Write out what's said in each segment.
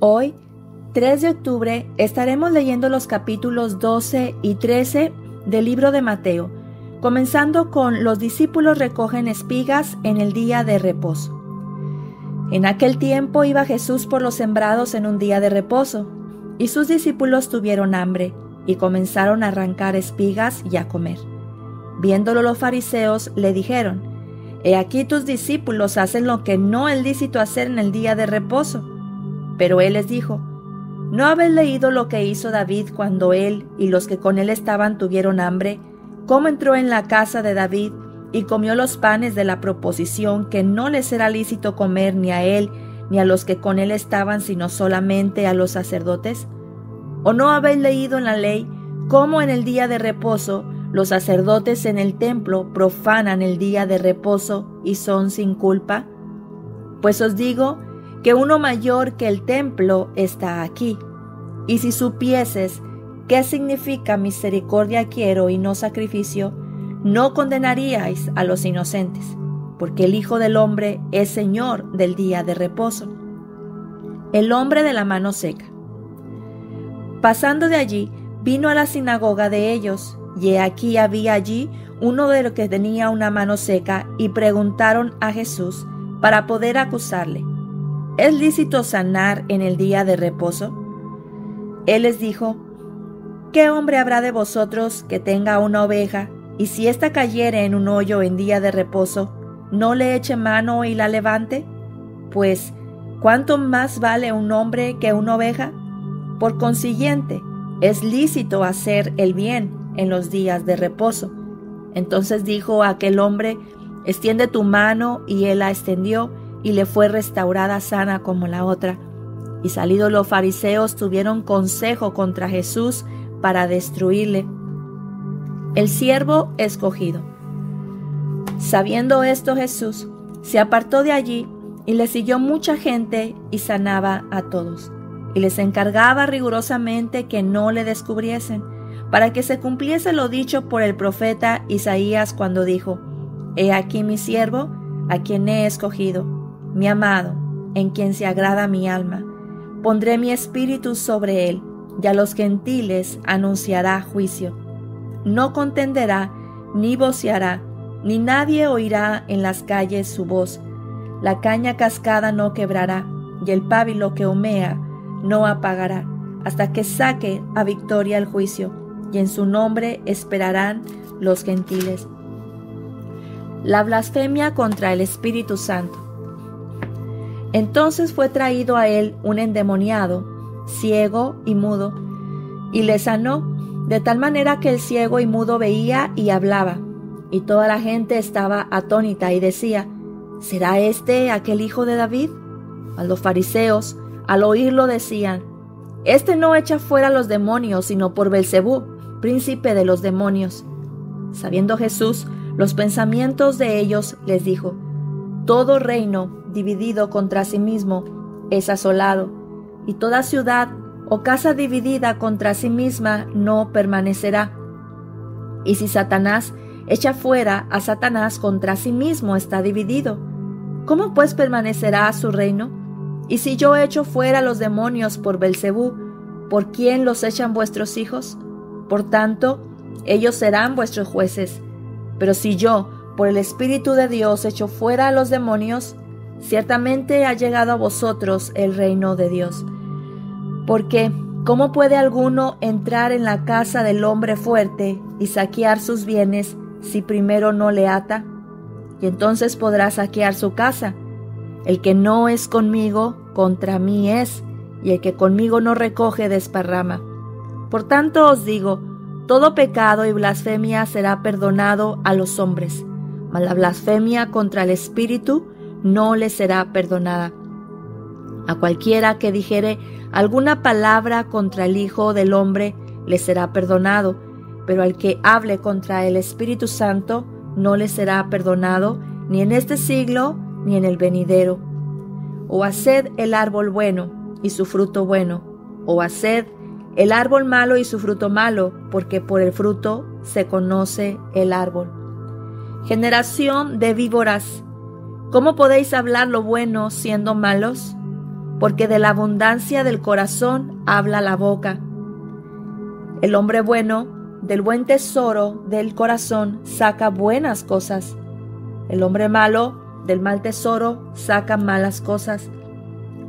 Hoy, 3 de octubre, estaremos leyendo los capítulos 12 y 13 del libro de Mateo, comenzando con los discípulos recogen espigas en el día de reposo. En aquel tiempo iba Jesús por los sembrados en un día de reposo, y sus discípulos tuvieron hambre, y comenzaron a arrancar espigas y a comer. Viéndolo los fariseos, le dijeron: «He aquí tus discípulos hacen lo que no es lícito hacer en el día de reposo». Pero él les dijo: ¿No habéis leído lo que hizo David cuando él y los que con él estaban tuvieron hambre? ¿Cómo entró en la casa de David y comió los panes de la proposición que no les era lícito comer ni a él ni a los que con él estaban, sino solamente a los sacerdotes? ¿O no habéis leído en la ley cómo en el día de reposo los sacerdotes en el templo profanan el día de reposo y son sin culpa? Pues os digo que uno mayor que el templo está aquí. Y si supieses qué significa misericordia quiero y no sacrificio, no condenaríais a los inocentes, porque el Hijo del Hombre es Señor del día de reposo. El hombre de la mano seca. Pasando de allí, vino a la sinagoga de ellos, y he aquí había allí uno de los que tenía una mano seca, y preguntaron a Jesús para poder acusarle: ¿Es lícito sanar en el día de reposo? Él les dijo: ¿Qué hombre habrá de vosotros que tenga una oveja, y si ésta cayere en un hoyo en día de reposo, no le eche mano y la levante? Pues, ¿cuánto más vale un hombre que una oveja? Por consiguiente, es lícito hacer el bien en los días de reposo. Entonces dijo a aquel hombre: extiende tu mano, y él la extendió, y le fue restaurada sana como la otra. Y salidos los fariseos tuvieron consejo contra Jesús para destruirle. El siervo escogido. Sabiendo esto, Jesús se apartó de allí, y le siguió mucha gente, y sanaba a todos. Y les encargaba rigurosamente que no le descubriesen, para que se cumpliese lo dicho por el profeta Isaías cuando dijo: He aquí mi siervo, a quien he escogido, mi amado, en quien se agrada mi alma. Pondré mi espíritu sobre él, y a los gentiles anunciará juicio. No contenderá, ni voceará, ni nadie oirá en las calles su voz. La caña cascada no quebrará, y el pábilo que humea no apagará, hasta que saque a victoria el juicio, y en su nombre esperarán los gentiles. La blasfemia contra el Espíritu Santo. Entonces fue traído a él un endemoniado, ciego y mudo, y le sanó, de tal manera que el ciego y mudo veía y hablaba, y toda la gente estaba atónita y decía: ¿Será este aquel hijo de David? A los fariseos, al oírlo, decían: Este no echa fuera los demonios, sino por Belcebú, príncipe de los demonios. Sabiendo Jesús los pensamientos de ellos, les dijo: Todo reino dividido contra sí mismo es asolado, y toda ciudad o casa dividida contra sí misma no permanecerá. Y si Satanás echa fuera a Satanás, contra sí mismo está dividido. ¿Cómo pues permanecerá su reino? Y si yo echo fuera los demonios por Belcebú, ¿por quién los echan vuestros hijos? Por tanto, ellos serán vuestros jueces. Pero si yo, por el Espíritu de Dios, echo fuera a los demonios, ciertamente ha llegado a vosotros el reino de Dios. Porque, ¿cómo puede alguno entrar en la casa del hombre fuerte y saquear sus bienes si primero no le ata? Y entonces podrá saquear su casa. El que no es conmigo, contra mí es, y el que conmigo no recoge, desparrama. Por tanto os digo, todo pecado y blasfemia será perdonado a los hombres, mas la blasfemia contra el Espíritu no le será perdonada. A cualquiera que dijere alguna palabra contra el Hijo del Hombre le será perdonado, pero al que hable contra el Espíritu Santo no le será perdonado, ni en este siglo ni en el venidero. O haced el árbol bueno y su fruto bueno, o haced el árbol malo y su fruto malo, porque por el fruto se conoce el árbol. Generación de víboras, ¿cómo podéis hablar lo bueno siendo malos? porque de la abundancia del corazón habla la boca. El hombre bueno, del buen tesoro del corazón, saca buenas cosas. El hombre malo, del mal tesoro, saca malas cosas.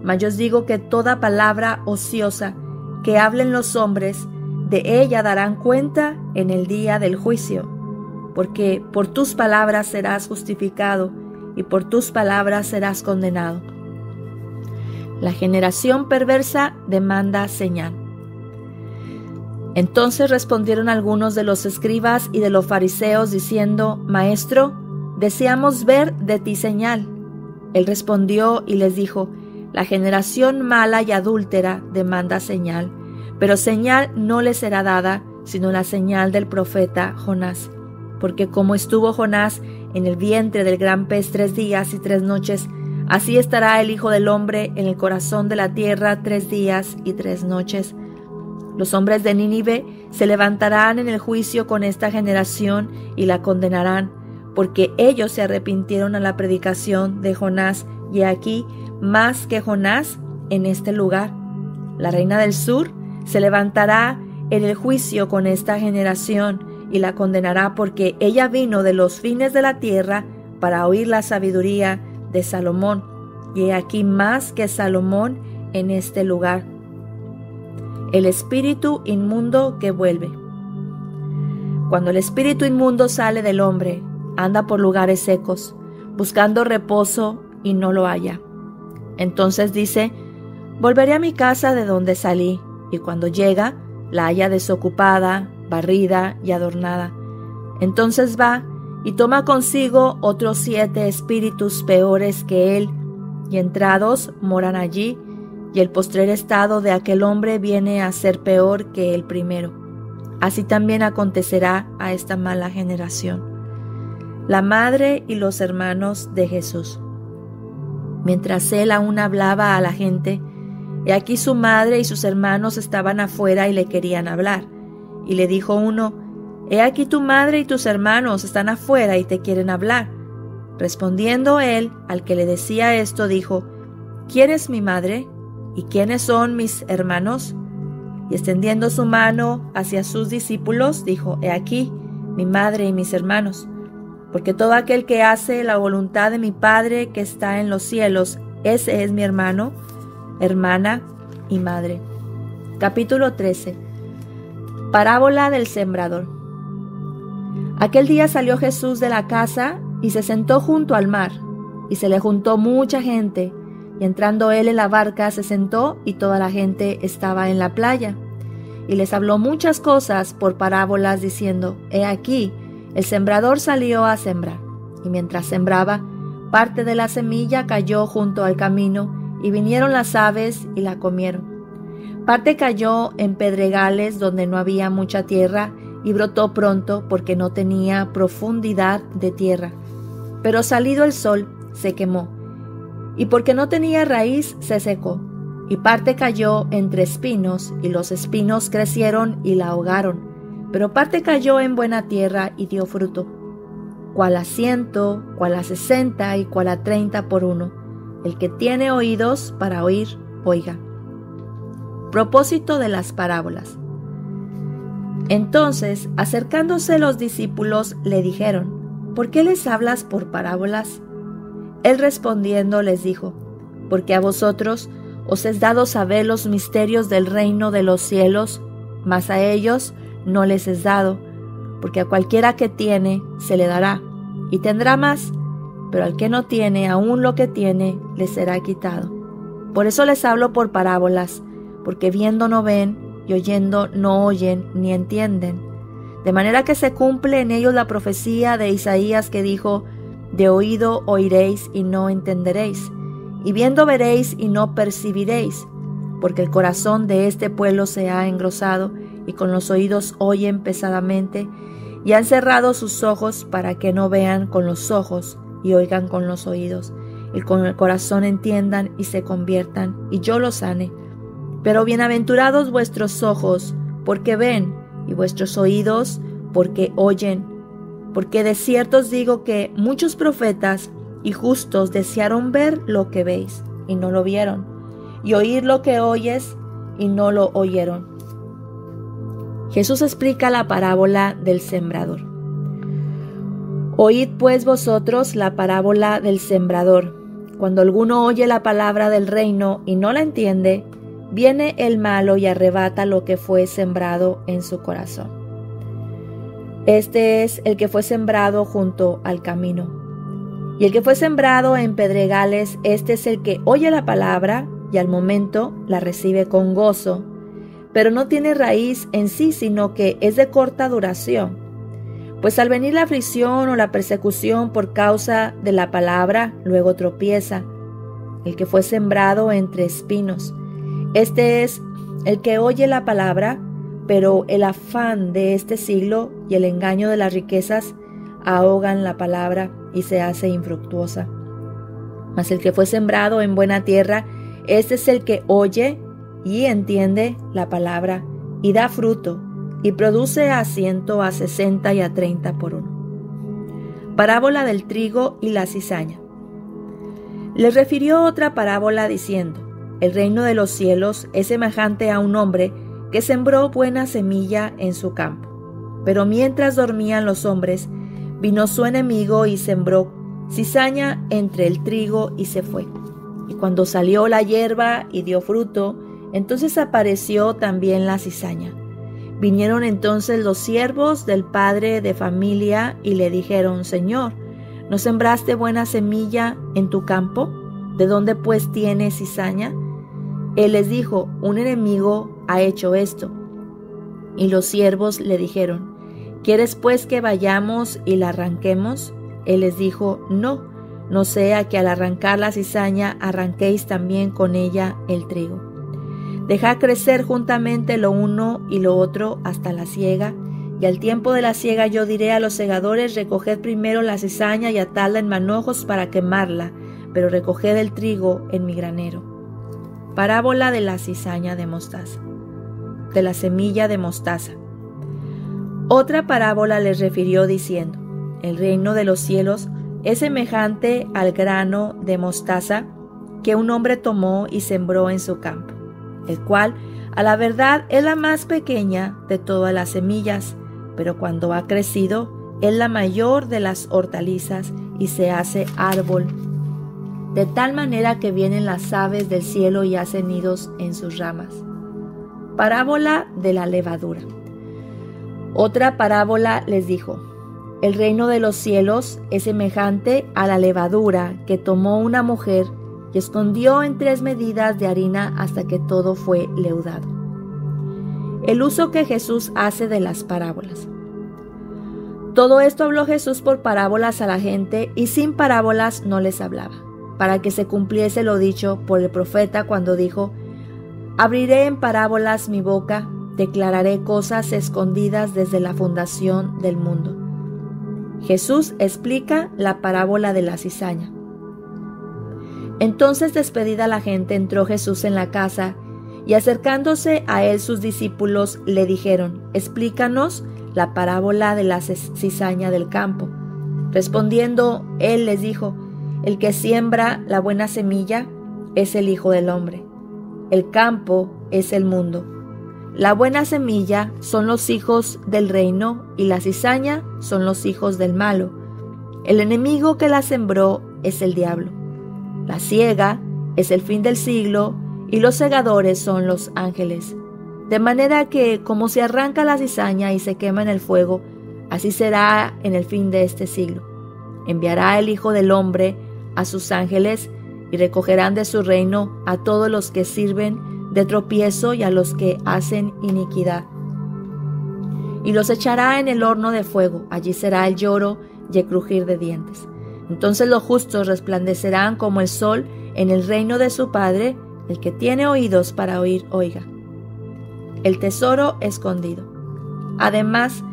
Mas yo os digo que toda palabra ociosa que hablen los hombres, de ella darán cuenta en el día del juicio. Porque por tus palabras serás justificado, y por tus palabras serás condenado. La generación perversa demanda señal. Entonces respondieron algunos de los escribas y de los fariseos diciendo: Maestro, deseamos ver de ti señal. Él respondió y les dijo: La generación mala y adúltera demanda señal, pero señal no le será dada, sino la señal del profeta Jonás. Porque como estuvo Jonás en el vientre del gran pez 3 días y 3 noches, así estará el Hijo del Hombre en el corazón de la tierra 3 días y 3 noches. Los hombres de Nínive se levantarán en el juicio con esta generación y la condenarán, porque ellos se arrepintieron a la predicación de Jonás, y aquí más que Jonás en este lugar. La reina del sur se levantará en el juicio con esta generación y la condenará, porque ella vino de los fines de la tierra para oír la sabiduría de Salomón, y he aquí más que Salomón en este lugar. El espíritu inmundo que vuelve. Cuando el espíritu inmundo sale del hombre, anda por lugares secos, buscando reposo y no lo halla. Entonces dice: Volveré a mi casa de donde salí, y cuando llega, la halla desocupada, barrida y adornada. Entonces va y toma consigo otros 7 espíritus peores que él, y entrados moran allí, y el postrer estado de aquel hombre viene a ser peor que el primero. Así también acontecerá a esta mala generación. La madre y los hermanos de Jesús. Mientras él aún hablaba a la gente, he aquí su madre y sus hermanos estaban afuera y le querían hablar. Y le dijo uno: He aquí tu madre y tus hermanos están afuera y te quieren hablar. Respondiendo él al que le decía esto, dijo: ¿Quién es mi madre? ¿Y quiénes son mis hermanos? Y extendiendo su mano hacia sus discípulos, dijo: He aquí mi madre y mis hermanos. Porque todo aquel que hace la voluntad de mi Padre que está en los cielos, ese es mi hermano, hermana y madre. Capítulo 13. Parábola del sembrador. Aquel día salió Jesús de la casa y se sentó junto al mar, y se le juntó mucha gente, y entrando él en la barca se sentó, y toda la gente estaba en la playa. Y les habló muchas cosas por parábolas, diciendo: He aquí, el sembrador salió a sembrar, y mientras sembraba, parte de la semilla cayó junto al camino, y vinieron las aves y la comieron. Parte cayó en pedregales donde no había mucha tierra, y brotó pronto porque no tenía profundidad de tierra. Pero salido el sol, se quemó, y porque no tenía raíz, se secó. Y parte cayó entre espinos, y los espinos crecieron y la ahogaron. Pero parte cayó en buena tierra y dio fruto, cuál a 100, cuál a 60 y cuál a 30 por uno. El que tiene oídos para oír, oiga. Propósito de las parábolas. Entonces, acercándose los discípulos, le dijeron: ¿Por qué les hablas por parábolas? Él respondiendo les dijo: Porque a vosotros os es dado saber los misterios del reino de los cielos, mas a ellos no les es dado, porque a cualquiera que tiene se le dará, y tendrá más, pero al que no tiene, aún lo que tiene, le será quitado. Por eso les hablo por parábolas, porque viendo no ven, y oyendo no oyen ni entienden. De manera que se cumple en ellos la profecía de Isaías que dijo: De oído oiréis y no entenderéis, y viendo veréis y no percibiréis, porque el corazón de este pueblo se ha engrosado, y con los oídos oyen pesadamente, y han cerrado sus ojos para que no vean con los ojos y oigan con los oídos, y con el corazón entiendan y se conviertan, y yo los sane. Pero bienaventurados vuestros ojos, porque ven, y vuestros oídos, porque oyen. Porque de cierto os digo que muchos profetas y justos desearon ver lo que veis, y no lo vieron, y oír lo que oyes, y no lo oyeron. Jesús explica la parábola del sembrador. Oíd pues vosotros la parábola del sembrador. Cuando alguno oye la palabra del reino y no la entiende, viene el malo y arrebata lo que fue sembrado en su corazón. Este es el que fue sembrado junto al camino. Y el que fue sembrado en pedregales, este es el que oye la palabra y al momento la recibe con gozo, pero no tiene raíz en sí, sino que es de corta duración. Pues al venir la aflicción o la persecución por causa de la palabra, luego tropieza. El que fue sembrado entre espinos, este es el que oye la palabra, pero el afán de este siglo y el engaño de las riquezas ahogan la palabra y se hace infructuosa. Mas el que fue sembrado en buena tierra, este es el que oye y entiende la palabra y da fruto y produce a 100, a 60 y a 30 por uno. Parábola del trigo y la cizaña. Les refirió otra parábola diciendo: el reino de los cielos es semejante a un hombre que sembró buena semilla en su campo. Pero mientras dormían los hombres, vino su enemigo y sembró cizaña entre el trigo y se fue. Y cuando salió la hierba y dio fruto, entonces apareció también la cizaña. Vinieron entonces los siervos del padre de familia y le dijeron: Señor, ¿no sembraste buena semilla en tu campo? ¿De dónde pues tienes cizaña? Él les dijo: un enemigo ha hecho esto. Y los siervos le dijeron: ¿quieres pues que vayamos y la arranquemos? Él les dijo: no, no sea que al arrancar la cizaña arranquéis también con ella el trigo. Dejad crecer juntamente lo uno y lo otro hasta la siega, y al tiempo de la siega yo diré a los segadores: recoged primero la cizaña y atadla en manojos para quemarla, pero recoged el trigo en mi granero. Parábola de la cizaña de mostaza, de la semilla de mostaza. Otra parábola les refirió diciendo: el reino de los cielos es semejante al grano de mostaza que un hombre tomó y sembró en su campo, el cual a la verdad es la más pequeña de todas las semillas, pero cuando ha crecido es la mayor de las hortalizas y se hace árbol, de tal manera que vienen las aves del cielo y hacen nidos en sus ramas. Parábola de la levadura. Otra parábola les dijo: el reino de los cielos es semejante a la levadura que tomó una mujer y escondió en 3 medidas de harina hasta que todo fue leudado. El uso que Jesús hace de las parábolas. Todo esto habló Jesús por parábolas a la gente, y sin parábolas no les hablaba, para que se cumpliese lo dicho por el profeta cuando dijo: abriré en parábolas mi boca, declararé cosas escondidas desde la fundación del mundo. Jesús explica la parábola de la cizaña. Entonces, despedida la gente, entró Jesús en la casa, y acercándose a él sus discípulos le dijeron: explícanos la parábola de la cizaña del campo. Respondiendo, él les dijo: el que siembra la buena semilla es el Hijo del Hombre. El campo es el mundo. La buena semilla son los hijos del reino, y la cizaña son los hijos del malo. El enemigo que la sembró es el diablo. La siega es el fin del siglo, y los segadores son los ángeles. De manera que, como se arranca la cizaña y se quema en el fuego, así será en el fin de este siglo. Enviará el Hijo del Hombre a sus ángeles, y recogerán de su reino a todos los que sirven de tropiezo y a los que hacen iniquidad. Y los echará en el horno de fuego. Allí será el lloro y el crujir de dientes. Entonces los justos resplandecerán como el sol en el reino de su Padre. El que tiene oídos para oír, oiga. El tesoro escondido. Además,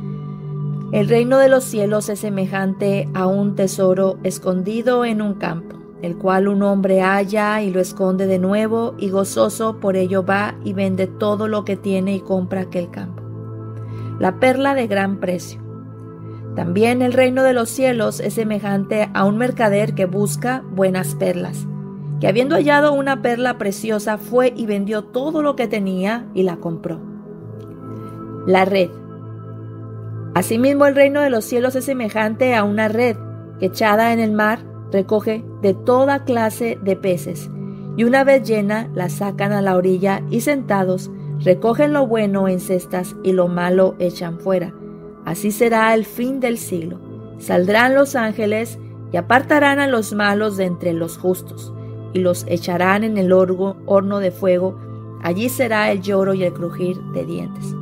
el reino de los cielos es semejante a un tesoro escondido en un campo, el cual un hombre halla y lo esconde de nuevo, y gozoso por ello va y vende todo lo que tiene y compra aquel campo. La perla de gran precio. También el reino de los cielos es semejante a un mercader que busca buenas perlas, que habiendo hallado una perla preciosa, fue y vendió todo lo que tenía y la compró. La red. Asimismo, el reino de los cielos es semejante a una red que, echada en el mar, recoge de toda clase de peces, y una vez llena, la sacan a la orilla y sentados, recogen lo bueno en cestas y lo malo echan fuera. Así será el fin del siglo. Saldrán los ángeles y apartarán a los malos de entre los justos, y los echarán en el horno de fuego. Allí será el lloro y el crujir de dientes.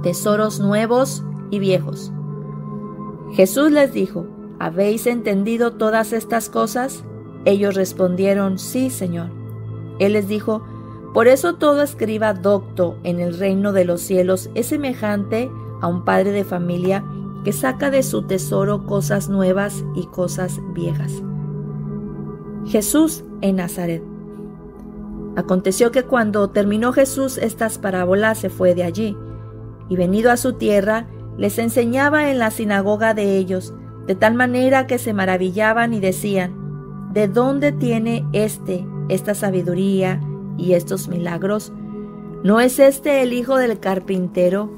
Tesoros nuevos y viejos. Jesús les dijo: ¿Habéis entendido todas estas cosas? Ellos respondieron: Sí, Señor. Él les dijo: Por eso todo escriba docto en el reino de los cielos es semejante a un padre de familia que saca de su tesoro cosas nuevas y cosas viejas. Jesús en Nazaret. Aconteció que cuando terminó Jesús estas parábolas se fue de allí, y venido a su tierra, les enseñaba en la sinagoga de ellos, de tal manera que se maravillaban y decían: ¿De dónde tiene esta sabiduría y estos milagros? ¿No es este el hijo del carpintero?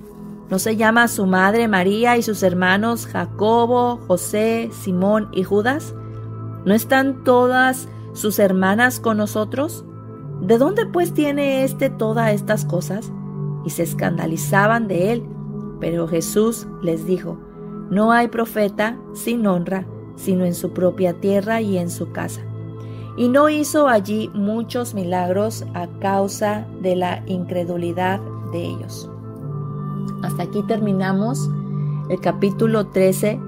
¿No se llama su madre María y sus hermanos Jacobo, José, Simón y Judas? ¿No están todas sus hermanas con nosotros? ¿De dónde pues tiene todas estas cosas? Y se escandalizaban de él. Pero Jesús les dijo: No hay profeta sin honra, sino en su propia tierra y en su casa. Y no hizo allí muchos milagros a causa de la incredulidad de ellos. Hasta aquí terminamos el capítulo 13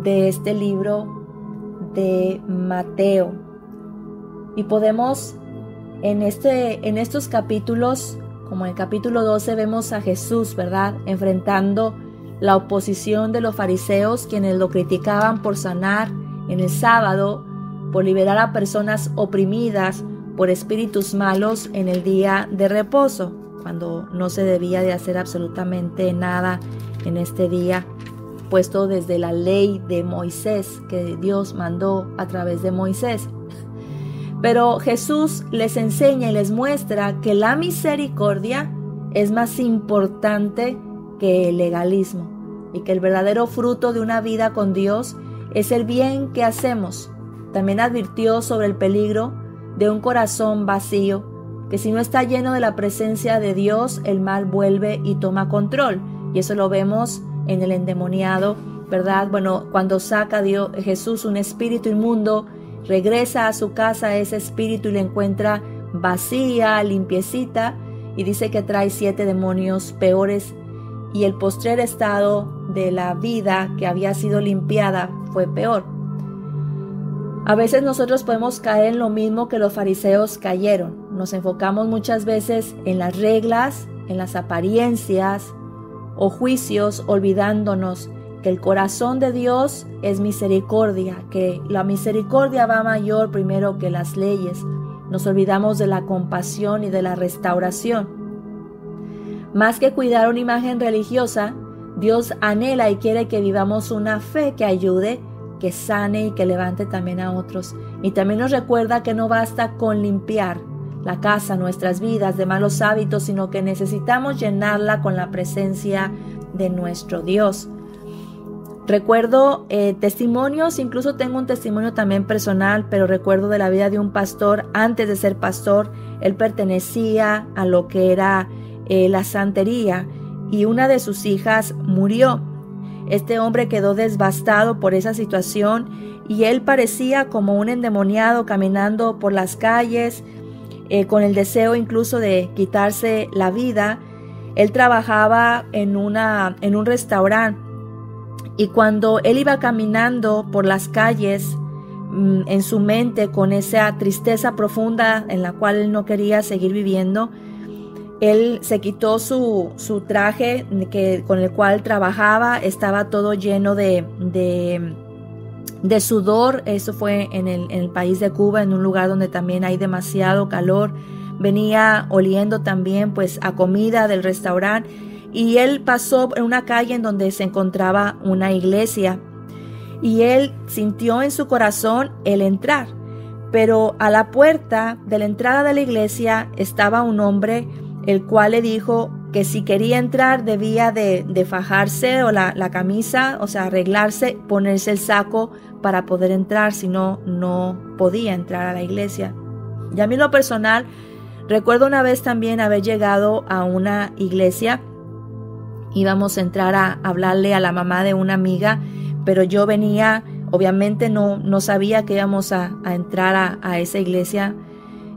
de este libro de Mateo. Y podemos en estos capítulos, como en el capítulo 12, vemos a Jesús, ¿verdad?, enfrentando la oposición de los fariseos, quienes lo criticaban por sanar en el sábado, por liberar a personas oprimidas por espíritus malos en el día de reposo, cuando no se debía de hacer absolutamente nada en este día, puesto desde la ley de Moisés, que Dios mandó a través de Moisés. Pero Jesús les enseña y les muestra que la misericordia es más importante que el legalismo, y que el verdadero fruto de una vida con Dios es el bien que hacemos. También advirtió sobre el peligro de un corazón vacío, que si no está lleno de la presencia de Dios, el mal vuelve y toma control. Y eso lo vemos en el endemoniado, ¿verdad? Bueno, cuando saca Jesús un espíritu inmundo, regresa a su casa ese espíritu y le encuentra vacía, limpiecita, y dice que trae 7 demonios peores, y el postrer estado de la vida que había sido limpiada fue peor. A veces nosotros podemos caer en lo mismo que los fariseos cayeron. Nos enfocamos muchas veces en las reglas, en las apariencias o juicios, olvidándonos que el corazón de Dios es misericordia, que la misericordia va mayor primero que las leyes. Nos olvidamos de la compasión y de la restauración. Más que cuidar una imagen religiosa, Dios anhela y quiere que vivamos una fe que ayude, que sane y que levante también a otros. Y también nos recuerda que no basta con limpiar la casa, nuestras vidas de malos hábitos, sino que necesitamos llenarla con la presencia de nuestro Dios. Recuerdo testimonios, incluso tengo un testimonio también personal, pero recuerdo de la vida de un pastor. Antes de ser pastor, él pertenecía a lo que era la santería, y una de sus hijas murió. Este hombre quedó devastado por esa situación, y él parecía como un endemoniado caminando por las calles, con el deseo incluso de quitarse la vida. Él trabajaba en un restaurante, y cuando él iba caminando por las calles, en su mente con esa tristeza profunda en la cual él no quería seguir viviendo, él se quitó su traje con el cual trabajaba. Estaba todo lleno de sudor. Eso fue en el país de Cuba, en un lugar donde también hay demasiado calor. Venía oliendo también pues a comida del restaurante, y él pasó en una calle en donde se encontraba una iglesia, y él sintió en su corazón el entrar. Pero a la puerta de la entrada de la iglesia estaba un hombre, el cual le dijo que si quería entrar debía de fajarse o la camisa, o sea, arreglarse, ponerse el saco para poder entrar, si no, no podía entrar a la iglesia. Y a mí en lo personal, recuerdo una vez también haber llegado a una iglesia, íbamos a entrar a hablarle a la mamá de una amiga, pero yo venía, obviamente no sabía que íbamos a entrar a esa iglesia,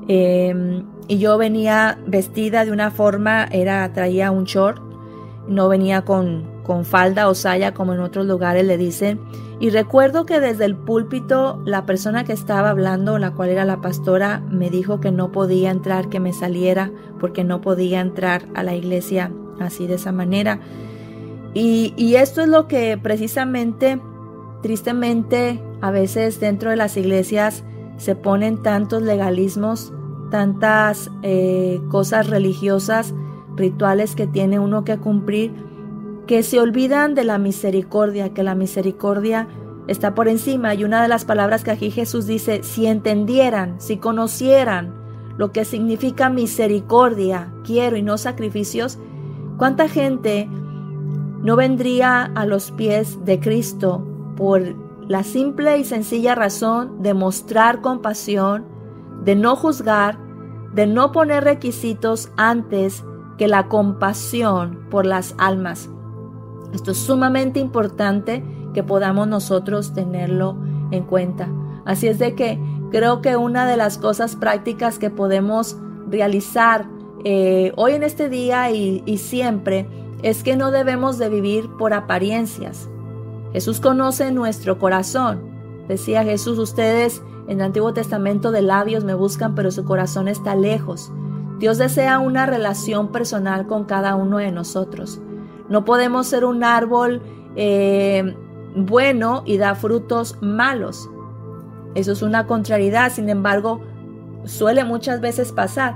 y yo venía vestida de una forma, traía un short, no venía con falda o saya como en otros lugares le dicen. Y recuerdo que desde el púlpito la persona que estaba hablando, la cual era la pastora, me dijo que no podía entrar, que me saliera porque no podía entrar a la iglesia así de esa manera. Y esto es lo que precisamente, tristemente, a veces dentro de las iglesias se ponen tantos legalismos, tantas cosas religiosas, rituales que tiene uno que cumplir, que se olvidan de la misericordia, que la misericordia está por encima. Y una de las palabras que aquí Jesús dice, si entendieran, si conocieran lo que significa misericordia, quiero y no sacrificios, ¿cuánta gente no vendría a los pies de Cristo por la simple y sencilla razón de mostrar compasión, de no juzgar, de no poner requisitos antes que la compasión por las almas? Esto es sumamente importante que podamos nosotros tenerlo en cuenta. Así es de que creo que una de las cosas prácticas que podemos realizar hoy en este día y siempre es que no debemos de vivir por apariencias. Jesús conoce nuestro corazón. Decía Jesús, ustedes en el Antiguo Testamento de labios me buscan, pero su corazón está lejos. Dios desea una relación personal con cada uno de nosotros. No podemos ser un árbol bueno y dar frutos malos. Eso es una contrariedad. Sin embargo, suele muchas veces pasar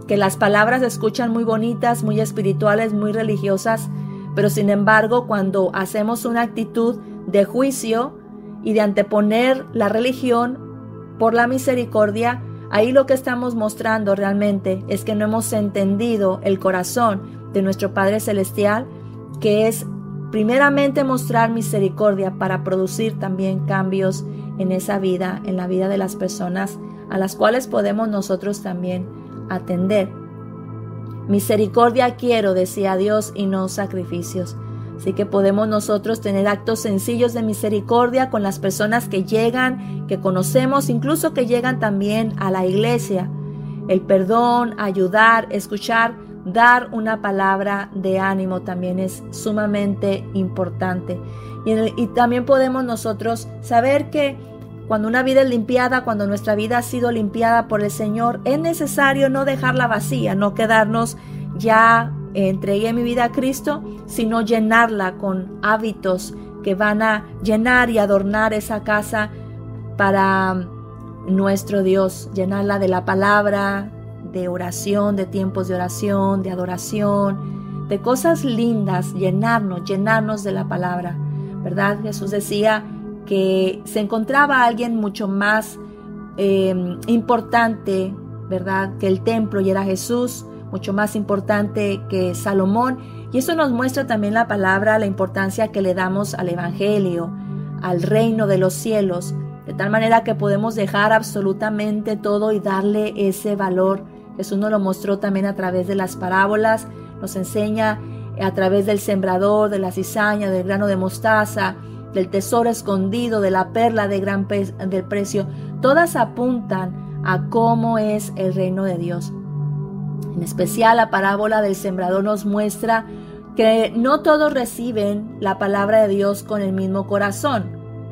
que las palabras se escuchan muy bonitas, muy espirituales, muy religiosas, pero sin embargo, cuando hacemos una actitud de juicio y de anteponer la religión por la misericordia, ahí lo que estamos mostrando realmente es que no hemos entendido el corazón de nuestro Padre Celestial, que es primeramente mostrar misericordia para producir también cambios en esa vida, en la vida de las personas a las cuales podemos nosotros también atender. Misericordia quiero, decía Dios, y no sacrificios. Así que podemos nosotros tener actos sencillos de misericordia con las personas que llegan, que conocemos, incluso que llegan también a la iglesia. El perdón, ayudar, escuchar, dar una palabra de ánimo también es sumamente importante. Y también podemos nosotros saber que cuando una vida es limpiada, cuando nuestra vida ha sido limpiada por el Señor, es necesario no dejarla vacía, no quedarnos ya entregué mi vida a Cristo, sino llenarla con hábitos que van a llenar y adornar esa casa para nuestro Dios, llenarla de la palabra, de oración, de tiempos de oración, de adoración, de cosas lindas, llenarnos de la palabra, ¿verdad? Jesús decía que se encontraba alguien mucho más importante, ¿verdad?, que el templo, y era Jesús, mucho más importante que Salomón. Y eso nos muestra también la palabra, la importancia que le damos al evangelio, al reino de los cielos, de tal manera que podemos dejar absolutamente todo y darle ese valor. Jesús nos lo mostró también a través de las parábolas, nos enseña a través del sembrador, de la cizaña, del grano de mostaza, del tesoro escondido, de la perla de del precio. Todas apuntan a cómo es el reino de Dios. En especial la parábola del sembrador nos muestra que no todos reciben la palabra de Dios con el mismo corazón.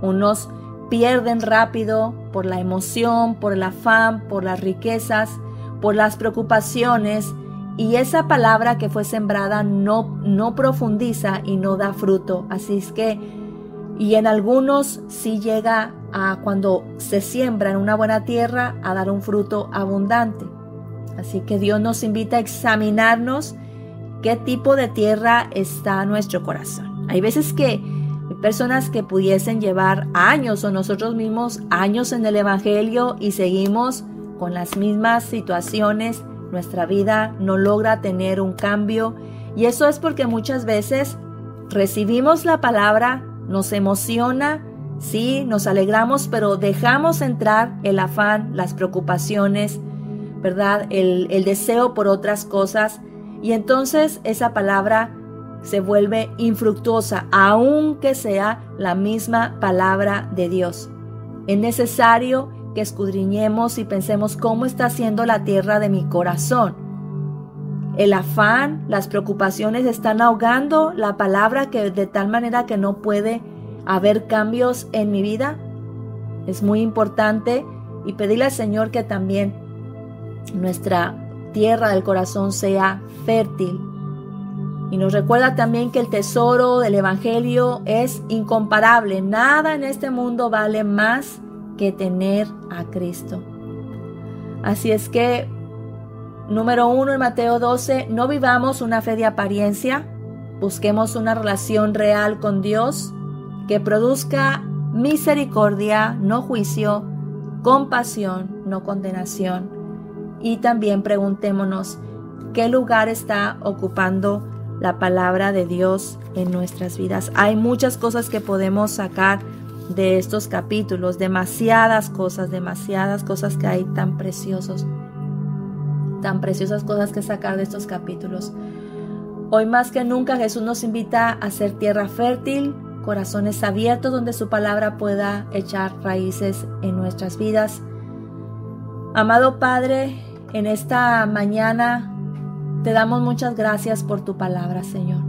Unos pierden rápido por la emoción, por el afán, por las riquezas, por las preocupaciones, y esa palabra que fue sembrada no profundiza y no da fruto. Así es que, y en algunos sí llega a, cuando se siembra en una buena tierra, a dar un fruto abundante. Así que Dios nos invita a examinarnos qué tipo de tierra está nuestro corazón. Hay veces que personas que pudiesen llevar años o nosotros mismos años en el Evangelio y seguimos con las mismas situaciones. Nuestra vida no logra tener un cambio, y eso es porque muchas veces recibimos la palabra, nos emociona, sí, nos alegramos, pero dejamos entrar el afán, las preocupaciones, ¿verdad? El deseo por otras cosas, y entonces esa palabra se vuelve infructuosa, aunque sea la misma palabra de Dios. Es necesario que escudriñemos y pensemos cómo está siendo la tierra de mi corazón. El afán, las preocupaciones están ahogando la palabra de tal manera que no puede haber cambios en mi vida. Es muy importante y pedirle al Señor que también nuestra tierra del corazón sea fértil. Y nos recuerda también que el tesoro del Evangelio es incomparable. Nada en este mundo vale más que tener a Cristo. Así es que, número 1 en Mateo 12, no vivamos una fe de apariencia, busquemos una relación real con Dios que produzca misericordia, no juicio, compasión, no condenación. Y también preguntémonos qué lugar está ocupando la palabra de Dios en nuestras vidas. Hay muchas cosas que podemos sacar de estos capítulos, demasiadas cosas que hay tan preciosas cosas que sacar de estos capítulos. Hoy más que nunca Jesús nos invita a ser tierra fértil, corazones abiertos donde su palabra pueda echar raíces en nuestras vidas. Amado Padre, en esta mañana te damos muchas gracias por tu palabra, Señor.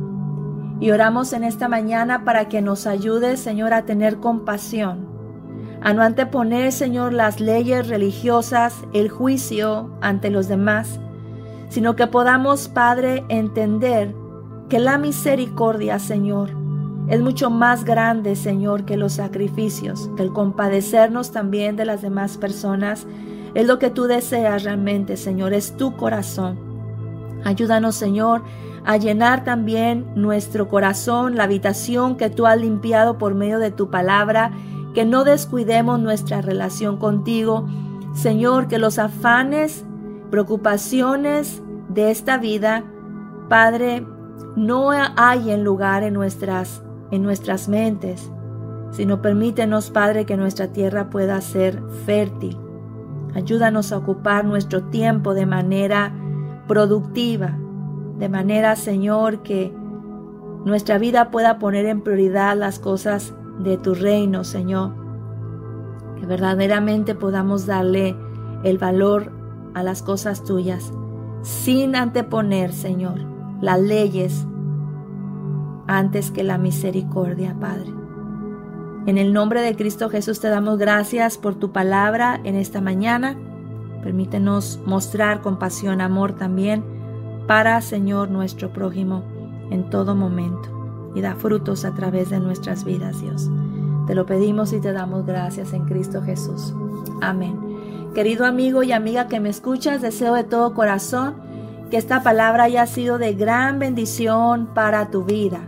Y oramos en esta mañana para que nos ayudes, Señor, a tener compasión, a no anteponer, Señor, las leyes religiosas, el juicio ante los demás, sino que podamos, Padre, entender que la misericordia, Señor, es mucho más grande, Señor, que los sacrificios, que el compadecernos también de las demás personas es lo que tú deseas realmente, Señor, es tu corazón. Ayúdanos, Señor, a llenar también nuestro corazón, la habitación que tú has limpiado por medio de tu palabra, que no descuidemos nuestra relación contigo. Señor, que los afanes, preocupaciones de esta vida, Padre, no hayan lugar en nuestras mentes, sino permítenos, Padre, que nuestra tierra pueda ser fértil. Ayúdanos a ocupar nuestro tiempo de manera productiva, de manera, Señor, que nuestra vida pueda poner en prioridad las cosas de tu reino, Señor. Que verdaderamente podamos darle el valor a las cosas tuyas, sin anteponer, Señor, las leyes antes que la misericordia, Padre. En el nombre de Cristo Jesús te damos gracias por tu palabra en esta mañana. Permítenos mostrar compasión, amor también para, Señor, nuestro prójimo en todo momento, y da frutos a través de nuestras vidas, Dios. Te lo pedimos y te damos gracias en Cristo Jesús. Amén. Querido amigo y amiga que me escuchas, deseo de todo corazón que esta palabra haya sido de gran bendición para tu vida.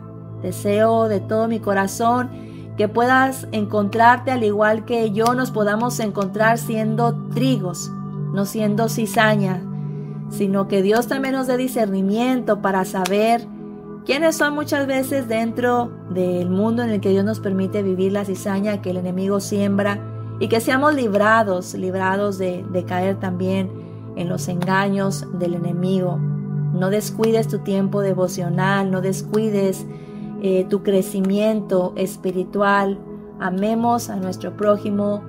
Deseo de todo mi corazón que puedas encontrarte, al igual que yo, nos podamos encontrar siendo trigos, no siendo cizaña, sino que Dios también nos dé discernimiento para saber quiénes son muchas veces dentro del mundo en el que Dios nos permite vivir la cizaña que el enemigo siembra, y que seamos librados de caer también en los engaños del enemigo. No descuides tu tiempo devocional, no descuides tu crecimiento espiritual. Amemos a nuestro prójimo,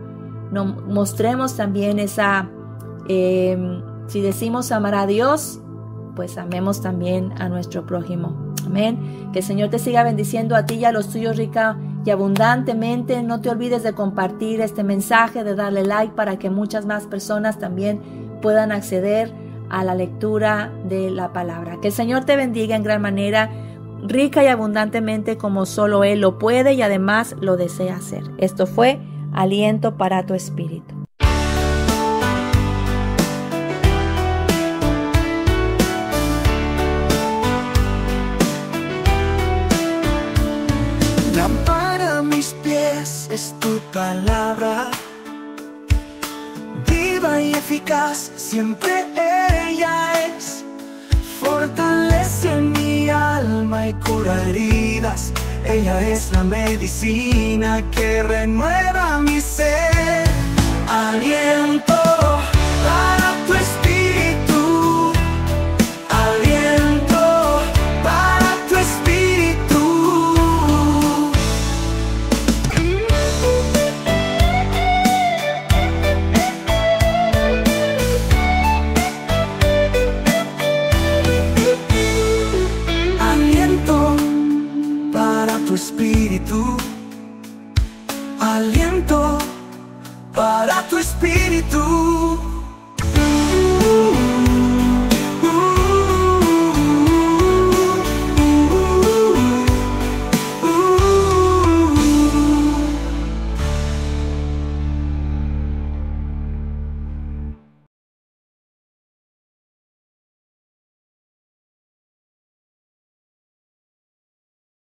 mostremos también esa, si decimos amar a Dios, pues amemos también a nuestro prójimo. Amén. Que el Señor te siga bendiciendo a ti y a los tuyos rica y abundantemente. No te olvides de compartir este mensaje, de darle like para que muchas más personas también puedan acceder a la lectura de la palabra. Que el Señor te bendiga en gran manera, rica y abundantemente, como solo Él lo puede y además lo desea hacer. Esto fue Aliento para tu Espíritu. Lámpara eficaz, siempre ella es. Fortalece mi alma y cura heridas. Ella es la medicina que renueva mi ser. Aliento para tu espíritu. Aliento para tu espíritu. Aliento para tu espíritu. Aliento para tu espíritu.